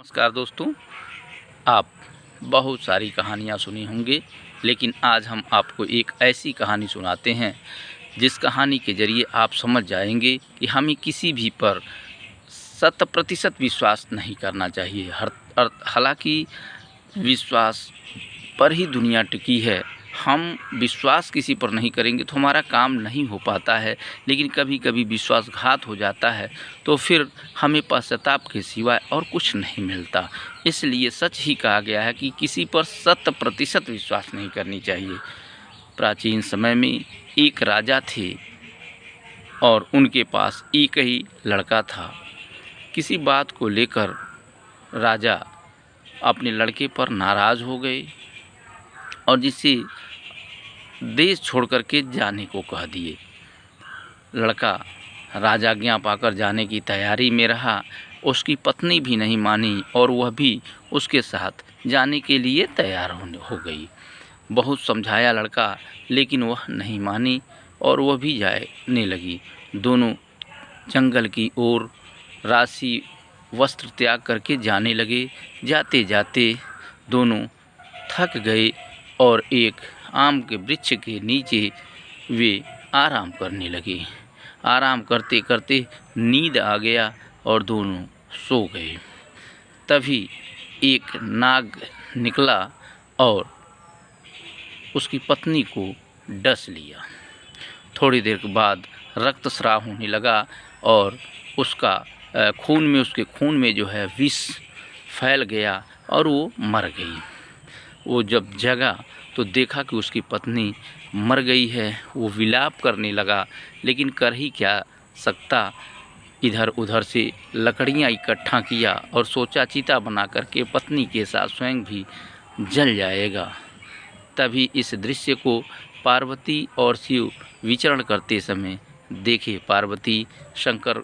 नमस्कार दोस्तों, आप बहुत सारी कहानियाँ सुनी होंगी, लेकिन आज हम आपको एक ऐसी कहानी सुनाते हैं जिस कहानी के ज़रिए आप समझ जाएंगे कि हमें किसी भी पर 100% विश्वास नहीं करना चाहिए। हालांकि विश्वास पर ही दुनिया टिकी है। हम विश्वास किसी पर नहीं करेंगे तो हमारा काम नहीं हो पाता है, लेकिन कभी कभी विश्वासघात हो जाता है तो फिर हमें पश्चाताप के सिवाय और कुछ नहीं मिलता। इसलिए सच ही कहा गया है कि किसी पर 100% विश्वास नहीं करनी चाहिए। प्राचीन समय में एक राजा थे और उनके पास एक ही लड़का था। किसी बात को लेकर राजा अपने लड़के पर नाराज़ हो गए और जिसे देश छोड़ कर के जाने को कह दिए। लड़का राजाज्ञा पाकर जाने की तैयारी में रहा। उसकी पत्नी भी नहीं मानी और वह भी उसके साथ जाने के लिए तैयार हो गई। बहुत समझाया लड़का, लेकिन वह नहीं मानी और वह भी जाने लगी। दोनों जंगल की ओर राशि वस्त्र त्याग करके जाने लगे। जाते जाते दोनों थक गए और एक आम के वृक्ष के नीचे वे आराम करने लगे। आराम करते करते नींद आ गया और दोनों सो गए। तभी एक नाग निकला और उसकी पत्नी को डस लिया। थोड़ी देर के बाद रक्तस्राव होने लगा और उसका उसके खून में जो है विष फैल गया और वो मर गई। वो जब जगा तो देखा कि उसकी पत्नी मर गई है। वो विलाप करने लगा, लेकिन कर ही क्या सकता। इधर उधर से लकड़ियाँ इकट्ठा किया और सोचा चिता बना करके पत्नी के साथ स्वयं भी जल जाएगा। तभी इस दृश्य को पार्वती और शिव विचरण करते समय देखे। पार्वती शंकर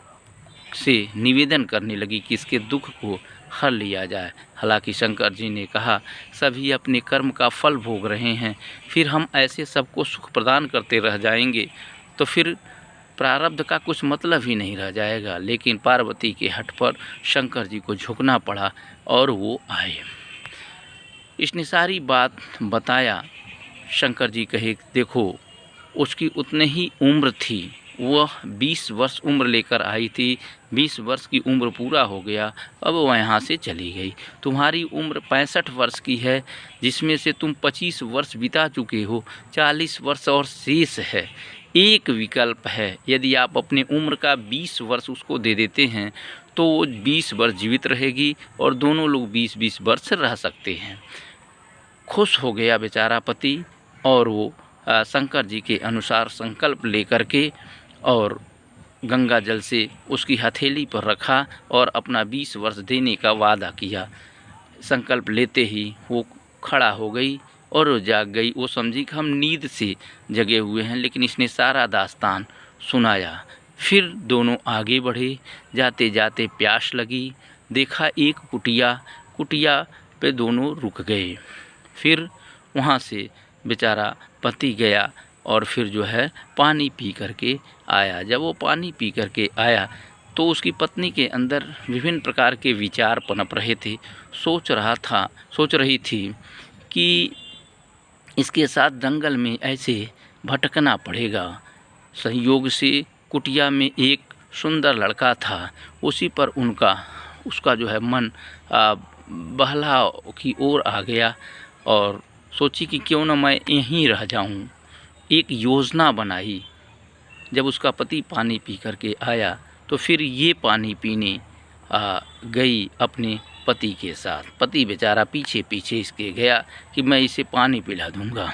से निवेदन करने लगी कि इसके दुख को हर लिया जाए। हालांकि शंकर जी ने कहा, सभी अपने कर्म का फल भोग रहे हैं, फिर हम ऐसे सबको सुख प्रदान करते रह जाएंगे तो फिर प्रारब्ध का कुछ मतलब ही नहीं रह जाएगा। लेकिन पार्वती के हठ पर शंकर जी को झुकना पड़ा और वो आए। इसने सारी बात बताया। शंकर जी कहे, देखो उसकी उतने ही उम्र थी, वह 20 वर्ष उम्र लेकर आई थी। 20 वर्ष की उम्र पूरा हो गया, अब वह यहाँ से चली गई। तुम्हारी उम्र 65 वर्ष की है, जिसमें से तुम 25 वर्ष बिता चुके हो। 40 वर्ष और शेष है। एक विकल्प है, यदि आप अपने उम्र का 20 वर्ष उसको दे देते हैं तो वो 20 वर्ष जीवित रहेगी और दोनों लोग 20-20 वर्ष रह सकते हैं। खुश हो गया बेचारा पति और वो शंकर जी के अनुसार संकल्प लेकर के और गंगा जल से उसकी हथेली पर रखा और अपना 20 वर्ष देने का वादा किया। संकल्प लेते ही वो खड़ा हो गई और वो जाग गई। वो समझी कि हम नींद से जगे हुए हैं, लेकिन इसने सारा दास्तान सुनाया। फिर दोनों आगे बढ़े। जाते जाते प्यास लगी, देखा एक कुटिया पे दोनों रुक गए। फिर वहाँ से बेचारा पति गया और फिर जो है पानी पी करके आया। जब वो पानी पी करके आया तो उसकी पत्नी के अंदर विभिन्न प्रकार के विचार पनप रहे थे। सोच रही थी कि इसके साथ जंगल में ऐसे भटकना पड़ेगा। संयोग से कुटिया में एक सुंदर लड़का था, उसी पर उसका जो है मन बहला की ओर आ गया और सोची कि क्यों न मैं यहीं रह जाऊं। एक योजना बनाई। जब उसका पति पानी पी करके आया तो फिर ये पानी पीने गई अपने पति के साथ। पति बेचारा पीछे पीछे इसके गया कि मैं इसे पानी पिला दूंगा।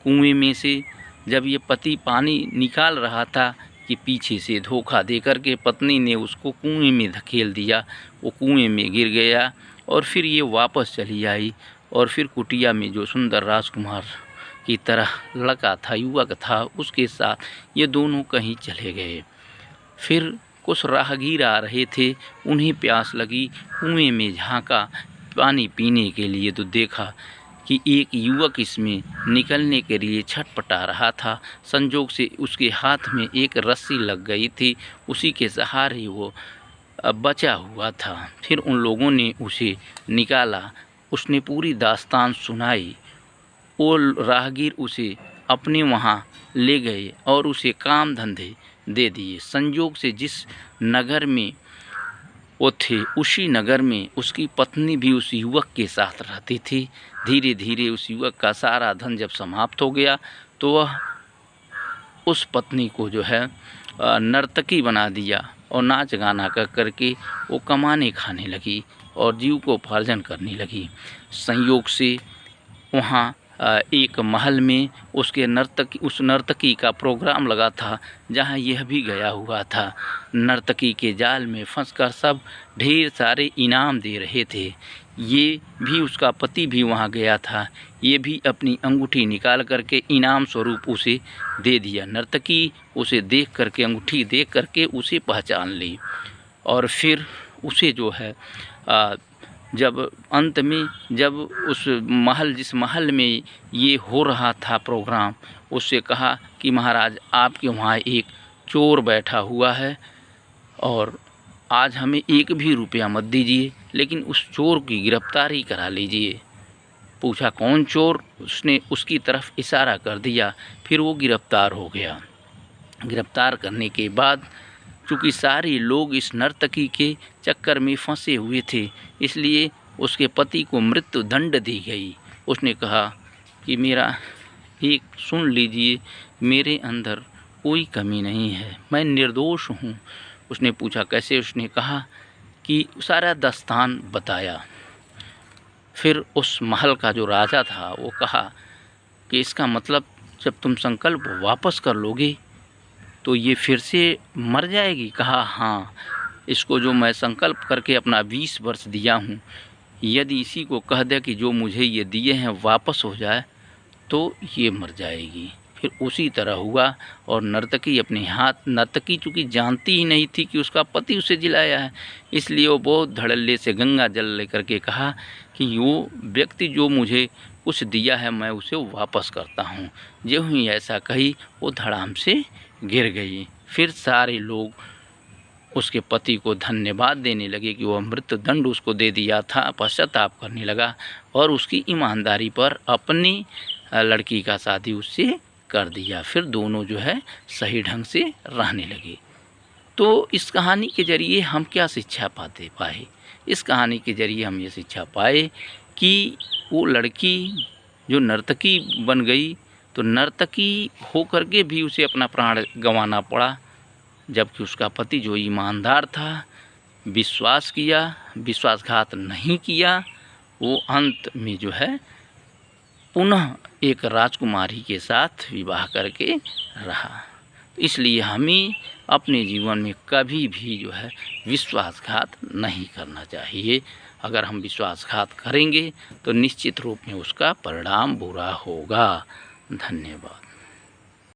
कुएं में से जब ये पति पानी निकाल रहा था कि पीछे से धोखा दे करके पत्नी ने उसको कुएं में धकेल दिया। वो कुएं में गिर गया और फिर ये वापस चली आई और फिर कुटिया में जो सुंदर राजकुमार की तरह लड़का था, युवक था, उसके साथ ये दोनों कहीं चले गए। फिर कुछ राहगीर आ रहे थे, उन्हें प्यास लगी। कुएं में झांका पानी पीने के लिए तो देखा कि एक युवक इसमें निकलने के लिए छटपटा रहा था। संजोग से उसके हाथ में एक रस्सी लग गई थी, उसी के सहारे वो बचा हुआ था। फिर उन लोगों ने उसे निकाला, उसने पूरी दास्तान सुनाई। वो राहगीर उसे अपने वहाँ ले गए और उसे काम धंधे दे दिए। संयोग से जिस नगर में वो थे, उसी नगर में उसकी पत्नी भी उस युवक के साथ रहती थी। धीरे धीरे उस युवक का सारा धन जब समाप्त हो गया तो वह उस पत्नी को जो है नर्तकी बना दिया और नाच गाना कर करके वो कमाने खाने लगी और जीविकोपार्जन करने लगी। संयोग से वहाँ एक महल में उस नर्तकी का प्रोग्राम लगा था, जहाँ यह भी गया हुआ था। नर्तकी के जाल में फंसकर सब ढेर सारे इनाम दे रहे थे। ये भी उसका पति भी वहाँ गया था। ये भी अपनी अंगूठी निकाल करके इनाम स्वरूप उसे दे दिया। नर्तकी उसे देख करके, अंगूठी देख करके उसे पहचान ली और फिर उसे जो है जब अंत में जब उस जिस महल में ये हो रहा था प्रोग्राम, उससे कहा कि महाराज, आपके वहाँ एक चोर बैठा हुआ है और आज हमें एक भी रुपया मत दीजिए, लेकिन उस चोर की गिरफ्तारी करा लीजिए। पूछा कौन चोर? उसने उसकी तरफ इशारा कर दिया। फिर वो गिरफ्तार हो गया। गिरफ्तार करने के बाद चूँकि सारे लोग इस नर्तकी के चक्कर में फंसे हुए थे, इसलिए उसके पति को मृत्यु दंड दी गई। उसने कहा कि मेरा एक सुन लीजिए, मेरे अंदर कोई कमी नहीं है, मैं निर्दोष हूँ। उसने पूछा कैसे? उसने कहा कि सारा दास्तान बताया। फिर उस महल का जो राजा था वो कहा कि इसका मतलब जब तुम संकल्प वापस कर लोगे तो ये फिर से मर जाएगी? कहा हाँ, इसको जो मैं संकल्प करके अपना 20 वर्ष दिया हूँ, यदि इसी को कह दे कि जो मुझे ये दिए हैं वापस हो जाए तो ये मर जाएगी। फिर उसी तरह हुआ और नर्तकी चूँकि जानती ही नहीं थी कि उसका पति उसे जिलाया है, इसलिए वो बहुत धड़ल्ले से गंगा जल लेकर के कहा कि वो व्यक्ति जो मुझे कुछ दिया है मैं उसे वापस करता हूँ। जो ही ऐसा कही वो धड़ाम से गिर गई। फिर सारे लोग उसके पति को धन्यवाद देने लगे कि वह मृत्यु दंड उसको दे दिया था। पश्चाताप करने लगा और उसकी ईमानदारी पर अपनी लड़की का शादी उससे कर दिया। फिर दोनों जो है सही ढंग से रहने लगे। तो इस कहानी के ज़रिए हम क्या शिक्षा पाए? इस कहानी के ज़रिए हम ये शिक्षा पाए कि वो लड़की जो नर्तकी बन गई, तो नर्तकी होकर के भी उसे अपना प्राण गंवाना पड़ा, जबकि उसका पति जो ईमानदार था, विश्वास किया, विश्वासघात नहीं किया, वो अंत में जो है पुनः एक राजकुमारी के साथ विवाह करके रहा। इसलिए हमें अपने जीवन में कभी भी जो है विश्वासघात नहीं करना चाहिए। अगर हम विश्वासघात करेंगे तो निश्चित रूप में उसका परिणाम बुरा होगा। धन्यवाद।